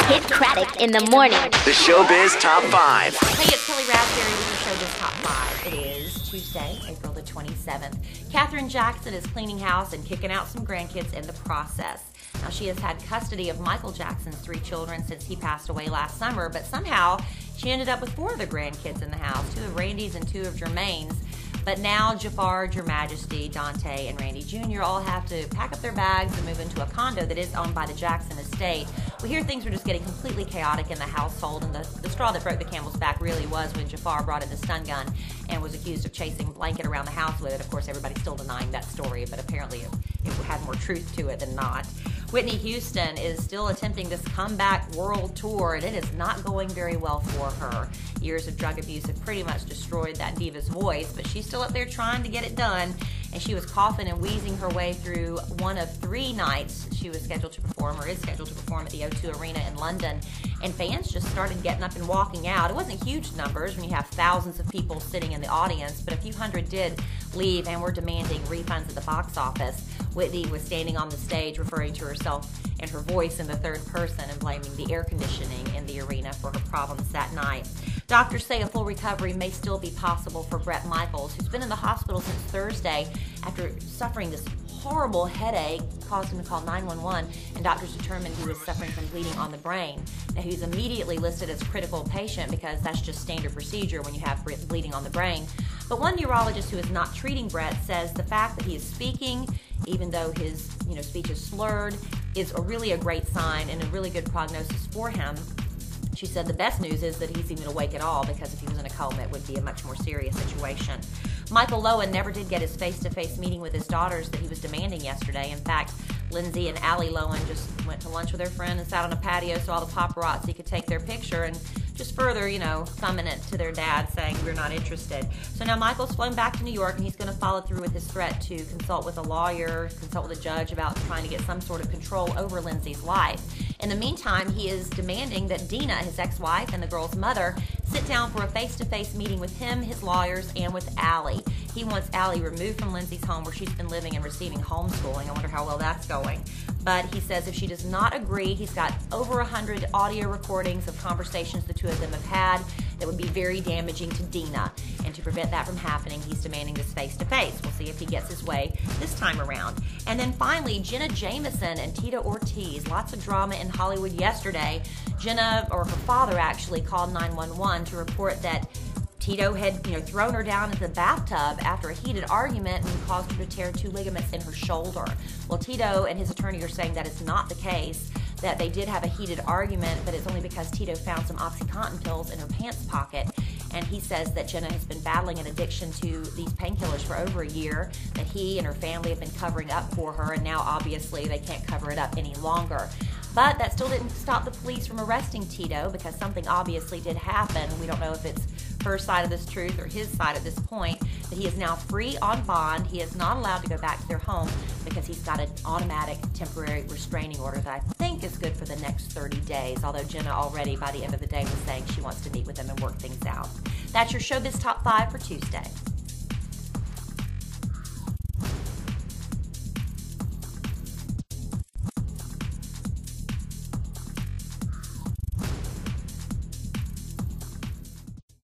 Kid Craddock in the morning. The Showbiz Top 5. Hey, it's Kelly Rasberry with the Showbiz Top 5. It is Tuesday, April the 27th. Katherine Jackson is cleaning house and kicking out some grandkids in the process. Now, she has had custody of Michael Jackson's 3 children since he passed away last summer, but somehow she ended up with 4 of the grandkids in the house, 2 of Randy's and 2 of Jermaine's. But now Jafar, Your Majesty, Dante, and Randy Jr. all have to pack up their bags and move into a condo that is owned by the Jackson estate. We hear things are just getting completely chaotic in the household, and the straw that broke the camel's back really was when Jafar brought in the stun gun and was accused of chasing a blanket around the house with it. Of course, everybody's still denying that story, but apparently it had more truth to it than not. Whitney Houston is still attempting this comeback world tour, and it is not going very well for her. Years of drug abuse have pretty much destroyed that diva's voice, but she's still up there trying to get it done, and she was coughing and wheezing her way through one of 3 nights she was scheduled to perform, or is scheduled to perform, at the O2 Arena in London, and fans just started getting up and walking out. It wasn't huge numbers when you have thousands of people sitting in the audience, but a few hundred did leave and were demanding refunds at the box office. Whitney was standing on the stage referring to herself and her voice in the 3rd person and blaming the air conditioning in the arena for her problems that night. Doctors say a full recovery may still be possible for Bret Michaels, who's been in the hospital since Thursday after suffering this horrible headache, caused him to call 911, and doctors determined he was suffering from bleeding on the brain. Now, he's immediately listed as critical patient because that's just standard procedure when you have bleeding on the brain. But one neurologist who is not treating Bret says the fact that he is speaking, even though his speech is slurred, is really a great sign and a really good prognosis for him. She said the best news is that he's even awake at all, because if he was in a coma, it would be a much more serious situation. Michael Lohan never did get his face-to-face meeting with his daughters that he was demanding yesterday. In fact, Lindsay and Allie Lohan just went to lunch with their friend and sat on a patio so all the paparazzi could take their picture, and just further, thumbing it to their dad, saying we're not interested. So now Michael's flown back to New York, and he's going to follow through with his threat to consult with a lawyer, consult with a judge about trying to get some sort of control over Lindsay's life. In the meantime, he is demanding that Dina, his ex-wife and the girl's mother, sit down for a face-to-face meeting with him, his lawyers, and with Allie. He wants Allie removed from Lindsay's home where she's been living and receiving homeschooling. I wonder how well that's going. But he says if she does not agree, he's got over 100 audio recordings of conversations the 2 of them have had that would be very damaging to Dina. And to prevent that from happening, he's demanding this face-to-face. We'll see if he gets his way this time around. And then finally, Jenna Jameson and Tito Ortiz. Lots of drama in Hollywood yesterday. Jenna, or her father actually, called 911 to report that Tito had thrown her down into the bathtub after a heated argument and caused her to tear 2 ligaments in her shoulder. Well, Tito and his attorney are saying that is not the case, that they did have a heated argument, but it's only because Tito found some OxyContin pills in her pants pocket. And he says that Jenna has been battling an addiction to these painkillers for over a year, that he and her family have been covering up for her, and now obviously they can't cover it up any longer. But that still didn't stop the police from arresting Tito, because something obviously did happen. We don't know if it's her side of this truth or his side at this point, that he is now free on bond. He is not allowed to go back to their home because he's got an automatic temporary restraining order that I think is good for the next 30 days, although Jenna already by the end of the day was saying she wants to meet with them and work things out. That's your Showbiz Top 5 for Tuesday.